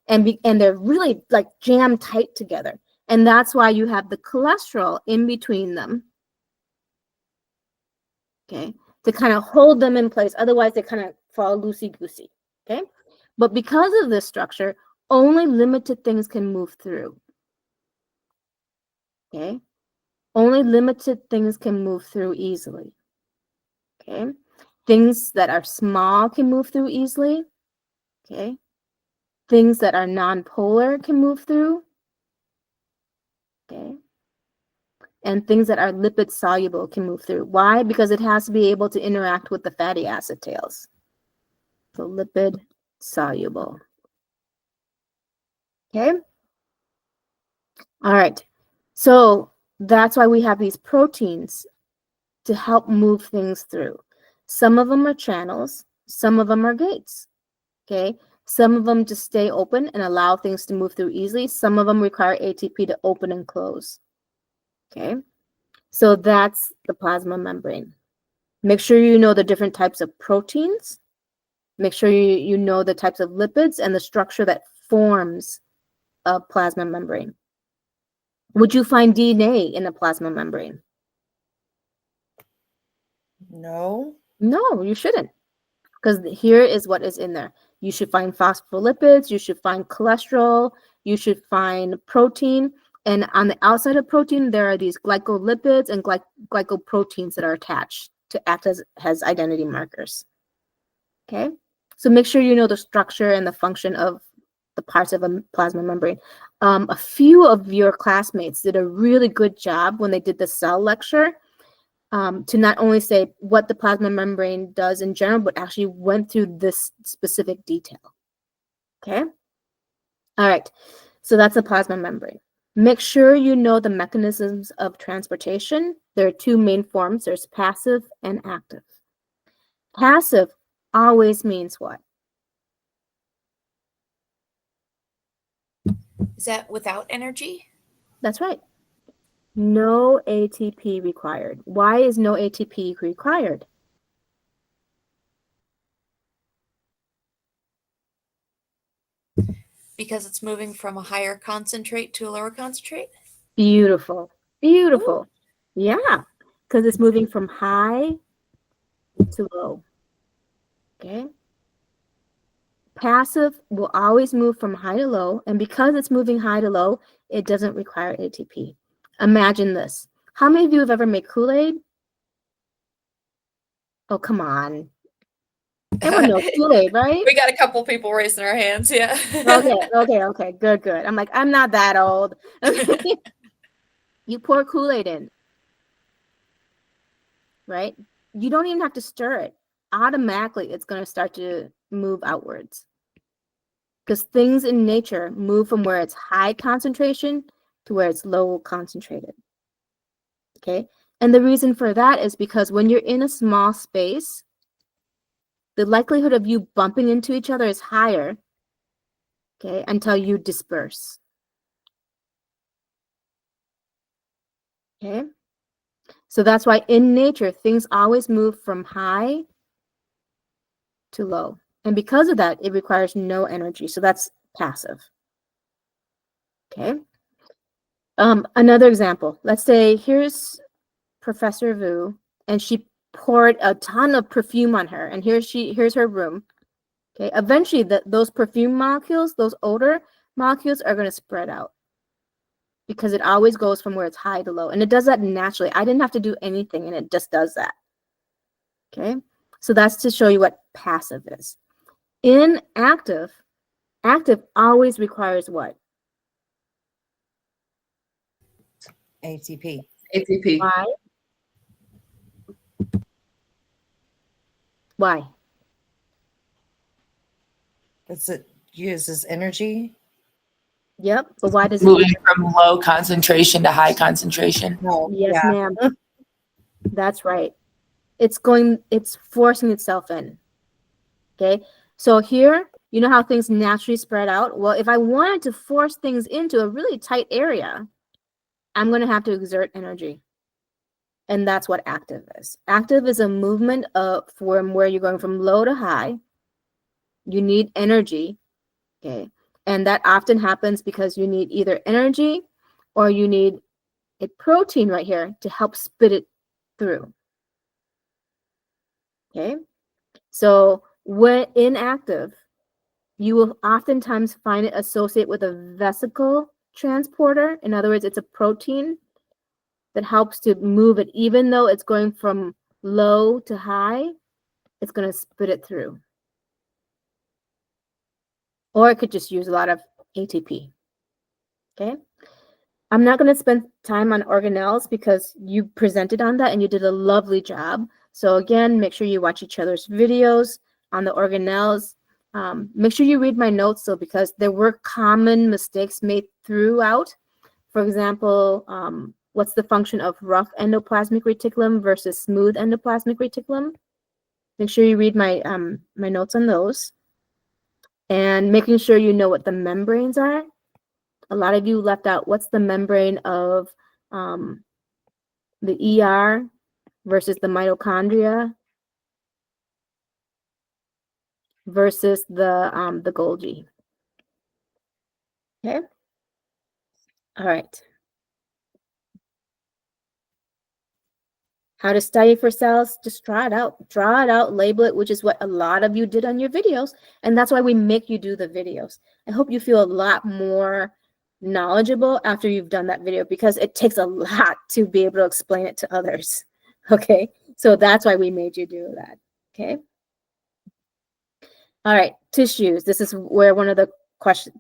and they're really like jammed tight together. And that's why you have the cholesterol in between them. Okay, to kind of hold them in place. Otherwise, they kind of fall loosey-goosey. Okay, but because of this structure, only limited things can move through. Okay, only limited things can move through easily. Okay, things that are small can move through easily. Okay, things that are non-polar can move through. Okay, and things that are lipid soluble can move through. Why? Because it has to be able to interact with the fatty acid tails. So lipid soluble. Okay. All right. So that's why we have these proteins to help move things through. Some of them are channels, some of them are gates. Okay. Some of them just stay open and allow things to move through easily. Some of them require ATP to open and close. Okay. So that's the plasma membrane. Make sure you know the different types of proteins. Make sure you know the types of lipids and the structure that forms a plasma membrane. Would you find DNA in a plasma membrane? No. No, you shouldn't. Because here is what is in there. You should find phospholipids, you should find cholesterol, you should find protein. And on the outside of protein, there are these glycolipids and glycoproteins that are attached to act as identity markers. Okay? So make sure you know the structure and the function of the parts of a plasma membrane. A few of your classmates did a really good job when they did the cell lecture to not only say what the plasma membrane does in general, but actually went through this specific detail. Okay? All right. So that's the plasma membrane. Make sure you know the mechanisms of transportation. There are two main forms. There's passive and active. Passive always means what? Is that without energy? That's right. No ATP required. Why is no ATP required? Because it's moving from a higher concentrate to a lower concentrate? Beautiful. Beautiful. Yeah, because it's moving from high to low. Okay. Passive will always move from high to low, and because it's moving high to low, it doesn't require ATP. Imagine this. How many of you have ever made Kool-Aid? Oh, come on. Everyone knows Kool-Aid, right? We got a couple people raising their hands, yeah. Okay. Good. I'm like, I'm not that old. You pour Kool-Aid in, right? You don't even have to stir it. Automatically, it's going to start to move outwards. Because things in nature move from where it's high concentration to where it's low concentrated. Okay? And the reason for that is because when you're in a small space, the likelihood of you bumping into each other is higher, okay, until you disperse. Okay? So that's why in nature, things always move from high to low. And because of that, it requires no energy. So that's passive. Okay? Another example. Let's say here's Professor Vu, and she poured a ton of perfume on her, and here's her room. Okay, eventually those perfume molecules, those odor molecules are going to spread out because it always goes from where it's high to low, and it does that naturally. I didn't have to do anything, and it just does that. Okay, so that's to show you what passive is. In active always requires what? ATP. ATP. Why? Why? Because it uses energy. Yep. But why does it? Moving from low concentration to high concentration. No. Yes, Yeah. ma'am. That's right. It's forcing itself in. Okay. So here, you know how things naturally spread out? Well, if I wanted to force things into a really tight area, I'm going to have to exert energy. And that's what active is. Active is a movement from where you're going from low to high. You need energy. Okay. And that often happens because you need either energy or you need a protein right here to help spit it through. Okay. So when inactive, you will oftentimes find it associated with a vesicle transporter. In other words, it's a protein that helps to move it. Even though it's going from low to high, it's going to spit it through. Or it could just use a lot of ATP. Okay. I'm not going to spend time on organelles because you presented on that and you did a lovely job. So again, make sure you watch each other's videos on the organelles. Make sure you read my notes though, because there were common mistakes made throughout. For example, what's the function of rough endoplasmic reticulum versus smooth endoplasmic reticulum? Make sure you read my my notes on those. And making sure you know what the membranes are. A lot of you left out what's the membrane of the ER versus the mitochondria versus the Golgi. Okay. All right. How to study for cells, just draw it out, label it, which is what a lot of you did on your videos. And that's why we make you do the videos. I hope you feel a lot more knowledgeable after you've done that video because it takes a lot to be able to explain it to others. Okay. So that's why we made you do that. Okay. All right. Tissues. This is where one of the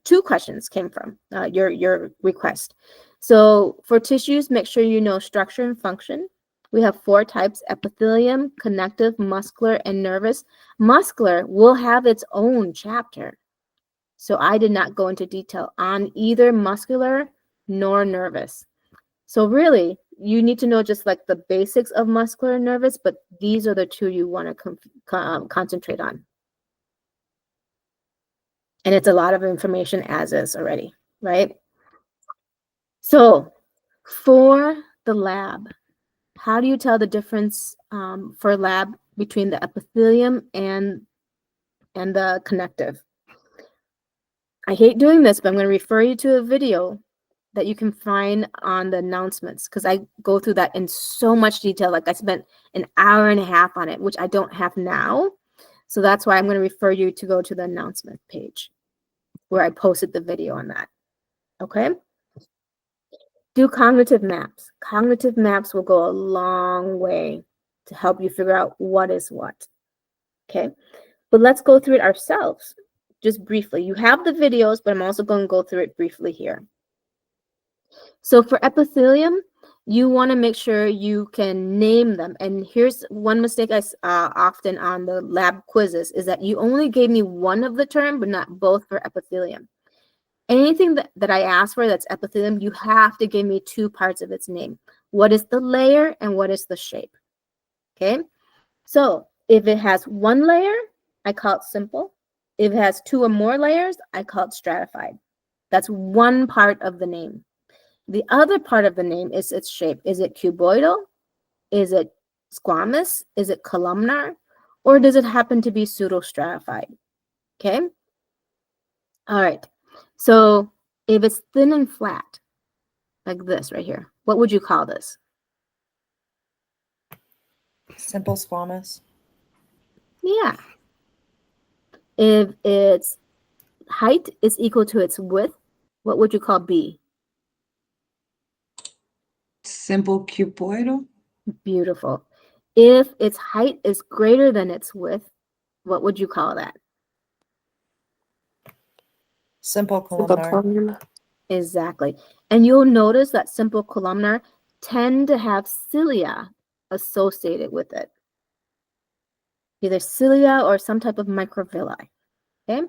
two questions came from, your request. So for tissues, make sure you know structure and function. We have 4 types: epithelium, connective, muscular, and nervous. Muscular will have its own chapter. So I did not go into detail on either muscular nor nervous. So really, you need to know just like the basics of muscular and nervous, but these are the 2 you want to concentrate on. And it's a lot of information as is already, right? So for the lab, how do you tell the difference for lab between the epithelium and the connective? I hate doing this, but I'm going to refer you to a video that you can find on the announcements because I go through that in so much detail. Like I spent an hour and a half on it, which I don't have now. So that's why I'm going to refer you to go to the announcement page where I posted the video on that. Okay. Do cognitive maps. Cognitive maps will go a long way to help you figure out what is what. Okay. But let's go through it ourselves. Just briefly. You have the videos, but I'm also going to go through it briefly here. So for epithelium, you want to make sure you can name them. And here's one mistake I often on the lab quizzes is that you only gave me one of the term, but not both for epithelium. Anything that I ask for that's epithelium, you have to give me 2 parts of its name. What is the layer and what is the shape? Okay. So if it has 1 layer, I call it simple. If it has 2 or more layers, I call it stratified. That's one part of the name. The other part of the name is its shape. Is it cuboidal? Is it squamous? Is it columnar? Or does it happen to be pseudostratified? Okay. All right. So if it's thin and flat, like this right here, what would you call this? Simple squamous. Yeah. If its height is equal to its width, what would you call B? Simple cuboidal. Beautiful. If its height is greater than its width, what would you call that? Simple columnar. Exactly. And you'll notice that simple columnar tend to have cilia associated with it. either cilia or some type of microvilli. Okay.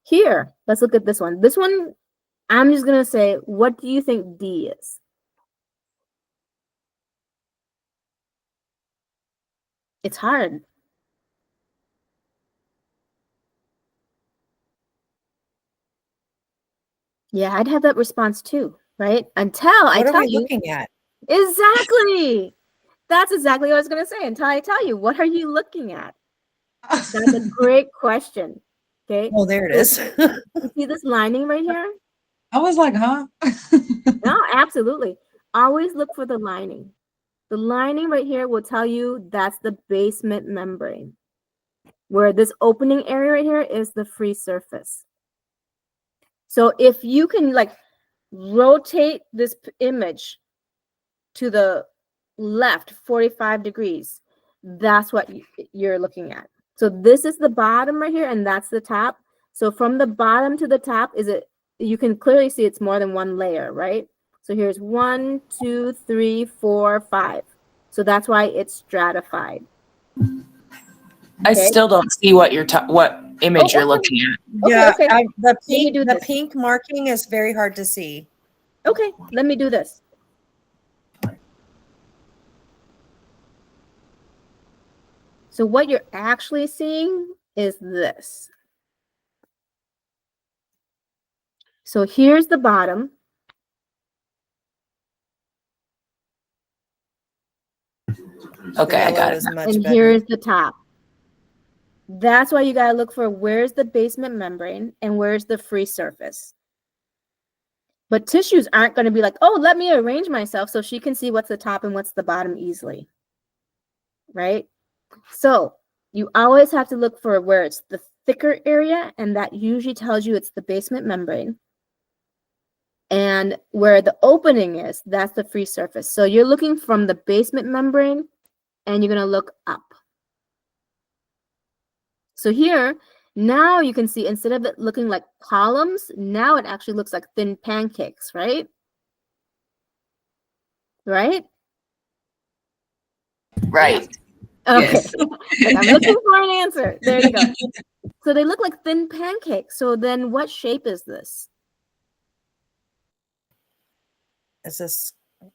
Here, let's look at this one. This one, I'm just gonna say, what do you think D is? It's hard. Yeah, I'd have that response too, right? Until I What are tell we you. looking at? Exactly. That's exactly what I was going to say. Until I tell you, what are you looking at? That's a great question. Okay. Oh, there it is. You see this lining right here? I was like, huh? No, absolutely. Always look for the lining. The lining right here will tell you that's the basement membrane. Where this opening area right here is the free surface. So if you can like rotate this image to the left 45 degrees, that's what you're looking at. So this is the bottom right here, and that's the top. So from the bottom to the top, you can clearly see it's more than one layer, right? So here's 1, 2, 3, 4, 5. So that's why it's stratified. I Okay. still don't see what what image Oh, you're okay. looking at. Okay, Yeah, okay. the me do the this. pink marking is very hard to see. Okay, let me do this. So what you're actually seeing is this. So here's the bottom. Okay, I The got yellow it. is much And better. here's the top. That's why you gotta look for where's the basement membrane and where's the free surface. But tissues aren't gonna be like, oh, let me arrange myself so she can see what's the top and what's the bottom easily, right? So you always have to look for where it's the thicker area, and that usually tells you it's the basement membrane. And where the opening is, that's the free surface. So you're looking from the basement membrane and you're gonna look up. So here, now you can see instead of it looking like columns, now it actually looks like thin pancakes, right? Right? Right. Okay. Yes. Like, I'm looking for an answer. There you go. So they look like thin pancakes. So then what shape is this? It's a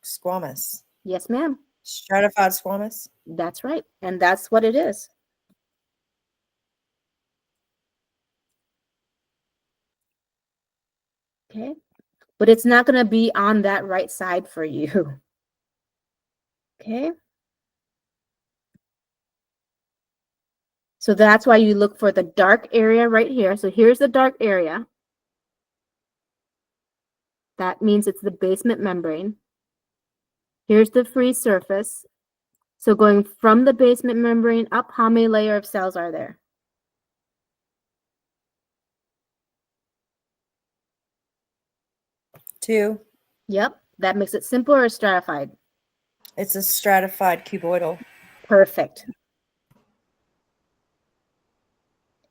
squamous, Yes, ma'am. stratified squamous. That's right. And that's what it is. Okay. But it's not going to be on that right side for you. Okay. So that's why you look for the dark area right here. So here's the dark area. That means it's the basement membrane. Here's the free surface. So going from the basement membrane up, how many layer of cells are there? Two. Yep. That makes it simple or stratified? It's a stratified cuboidal. Perfect.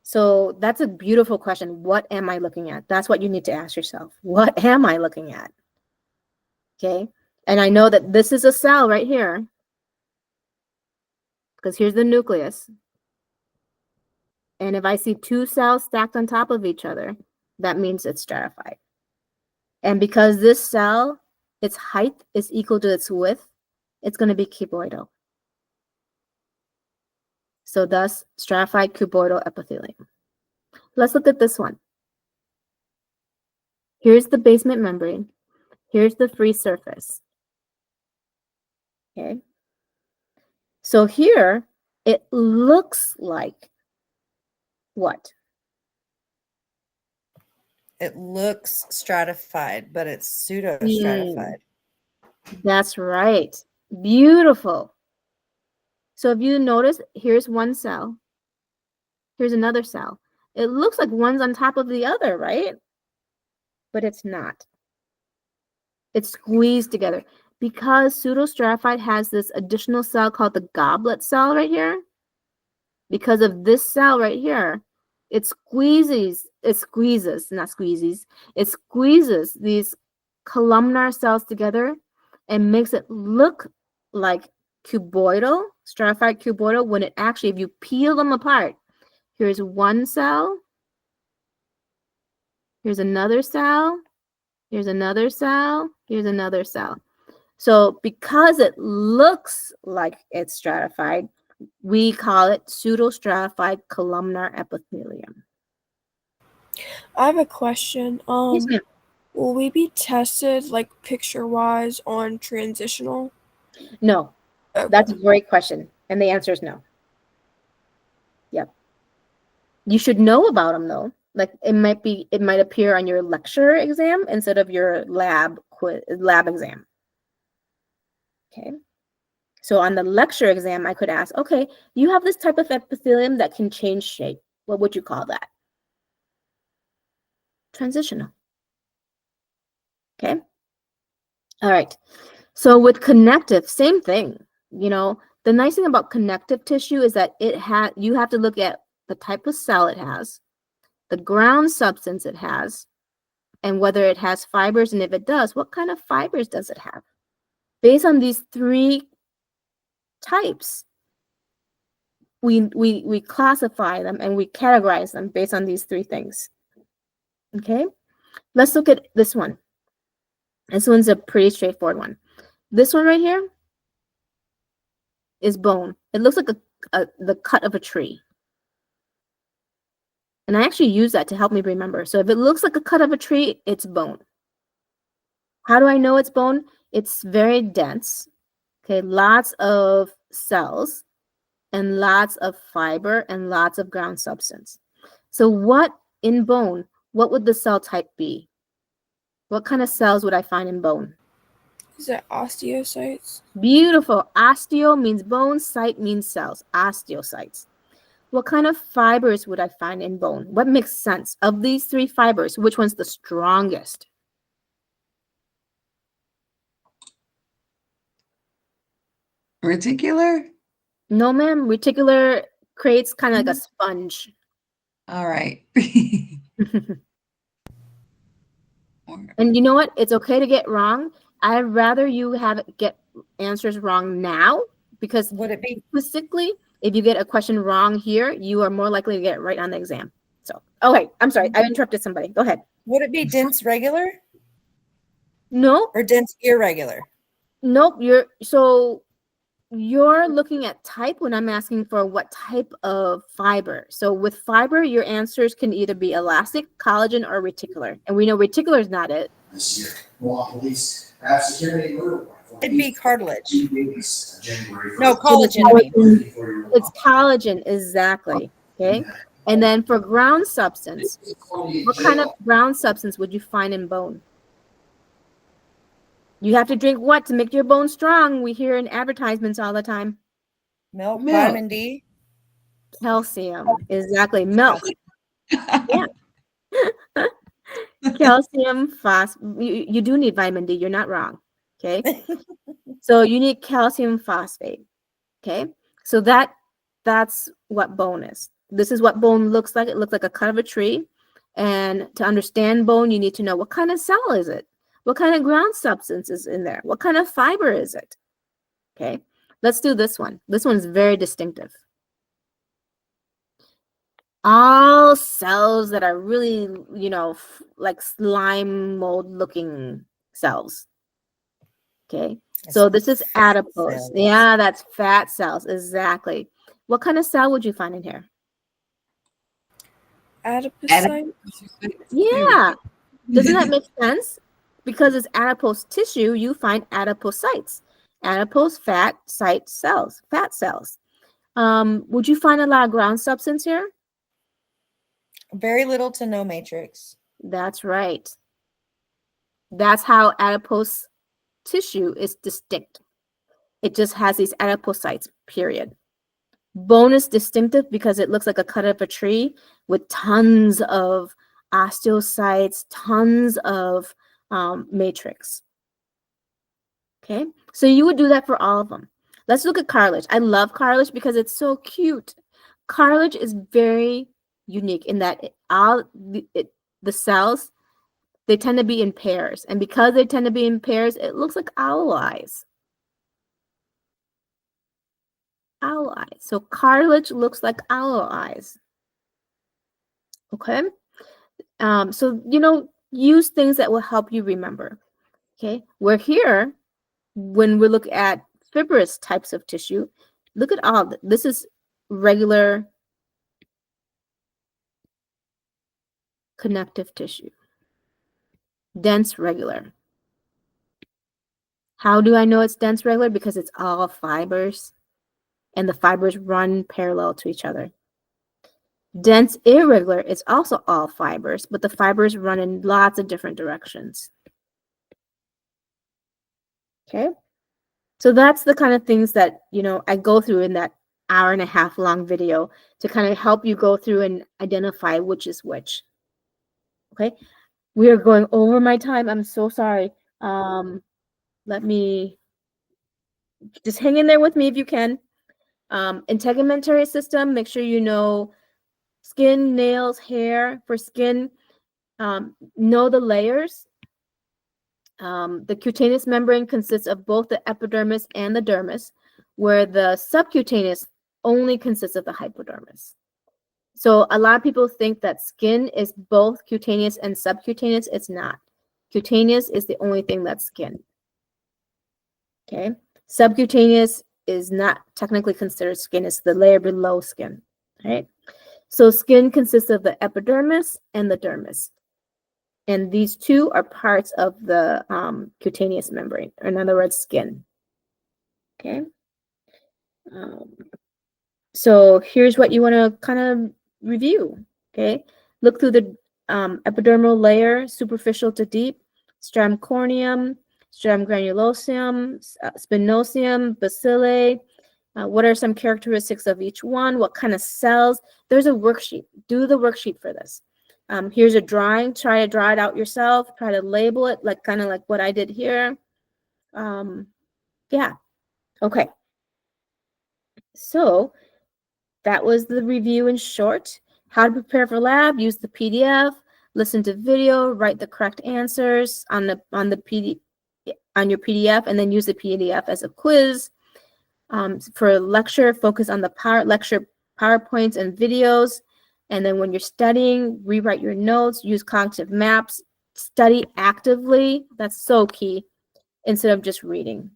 So that's a beautiful question. What am I looking at? That's what you need to ask yourself. What am I looking at? Okay. And I know that this is a cell right here, because here's the nucleus. And if I see two cells stacked on top of each other, that means it's stratified. And because this cell, its height is equal to its width, it's going to be cuboidal. So thus, stratified cuboidal epithelium. Let's look at this one. Here's the basement membrane. Here's the free surface. Okay. So here, it looks like what? It looks stratified, but it's pseudo-stratified. That's right. Beautiful. So if you notice, here's one cell. Here's another cell. It looks like one's on top of the other, right? But it's not. It's squeezed together. Because pseudostratified has this additional cell called the goblet cell right here, because of this cell right here, it squeezes these columnar cells together and makes it look like stratified cuboidal, when it actually, if you peel them apart, here's one cell, here's another cell, here's another cell, here's another cell. So because it looks like it's stratified, we call it pseudostratified columnar epithelium. I have a question. Yes, ma'am. Will we be tested like picture-wise on transitional? No, Okay. that's a great question. And the answer is no. Yep. You should know about them though. Like it might appear on your lecture exam instead of your lab exam. Okay. So on the lecture exam, I could ask, okay, you have this type of epithelium that can change shape. What would you call that? Transitional. Okay. All right. So with connective, same thing. You know, the nice thing about connective tissue is that you have to look at the type of cell it has, the ground substance it has, and whether it has fibers, and if it does, what kind of fibers does it have? Based on these three types, we classify them and we categorize them based on these three things. Okay, let's look at this one. This one's a pretty straightforward one. This one right here is bone. It looks like the cut of a tree. And I actually use that to help me remember. So if it looks like a cut of a tree, it's bone. How do I know it's bone? It's very dense. Okay, lots of cells and lots of fiber and lots of ground substance. So what in bone, what would the cell type be? What kind of cells would I find in bone? Is it osteocytes? Beautiful. Osteo means bone, cyte means cells, osteocytes. What kind of fibers would I find in bone? What makes sense? Of these three fibers, which one's the strongest? Reticular? No, ma'am. Reticular creates kind of like a sponge. All right. And you know what? It's okay to get wrong. I'd rather you get answers wrong now, because Would it be statistically, if you get a question wrong here, you are more likely to get it right on the exam. So, okay, I'm sorry. I interrupted somebody. Go ahead. would it be dense regular No, or dense irregular? nope. You're looking at type when I'm asking for what type of fiber. So with fiber, your answers can either be elastic, collagen, or reticular. And we know reticular is not it. It'd be cartilage. No, collagen. I mean. It's collagen, exactly. Okay. And then for ground substance, what kind of ground substance would you find in bone? You have to drink what to make your bone strong? We hear in advertisements all the time. Milk, vitamin D. Calcium, exactly. Milk. Yeah. Calcium, phosphate. You do need vitamin D. You're not wrong. Okay. So you need calcium phosphate. Okay. So that's what bone is. This is what bone looks like. It looks like a cut of a tree. And to understand bone, you need to know what kind of cell is it? What kind of ground substance is in there? What kind of fiber is it? Okay, let's do this one. This one's very distinctive. All cells that are really, like slime mold looking cells. Okay, so this is adipose. Cells. Yeah, that's fat cells. Exactly. What kind of cell would you find in here? Adipocyte? Yeah. Doesn't that make sense? Because it's adipose tissue, you find adipocytes. Adipose fat site cells, fat cells. Would you find a lot of ground substance here? Very little to no matrix. That's right. That's how adipose tissue is distinct. It just has these adipocytes, period. Bone is distinctive because it looks like a cut of a tree with tons of osteocytes, tons of matrix. Okay, so you would do that for all of them. Let's look at cartilage. I love cartilage because it's so cute. Cartilage is very unique in that the cells, they tend to be in pairs, and because they tend to be in pairs, it looks like owl eyes. owl eyes. So cartilage looks like owl eyes. Okay. So, use things that will help you remember. Okay. We're here when we look at fibrous types of tissue. Look at all this is regular connective tissue. Dense regular. How do I know it's dense regular? Because it's all fibers and the fibers run parallel to each other. Dense irregular is also all fibers, but the fibers run in lots of different directions. Okay. So that's the kind of things that, I go through in that hour-and-a-half long video to kind of help you go through and identify which is which. Okay. We are going over my time. I'm so sorry. Let me just hang in there with me if you can. Integumentary system, make sure you know skin, nails, hair. For skin, know the layers. The cutaneous membrane consists of both the epidermis and the dermis, where the subcutaneous only consists of the hypodermis. So a lot of people think that skin is both cutaneous and subcutaneous. It's not. Cutaneous is the only thing that's skin. Okay. Subcutaneous is not technically considered skin. It's the layer below skin. All right. So skin consists of the epidermis and the dermis. And these two are parts of the cutaneous membrane, or in other words, skin. Okay. So here's what you want to kind of review. Okay. Look through the epidermal layer, superficial to deep, stratum corneum, stratum granulosum, spinosum, bacilli. What are some characteristics of each one? What kind of cells? There's a worksheet. Do the worksheet for this. Here's a drawing. Try to draw it out yourself. Try to label it kind of like what I did here. Yeah. Okay. So that was the review in short. How to prepare for lab. Use the PDF. Listen to video. Write the correct answers on your PDF, and then use the PDF as a quiz. For lecture, focus on the lecture PowerPoints and videos. And then when you're studying, rewrite your notes, use cognitive maps, study actively. That's so key, instead of just reading.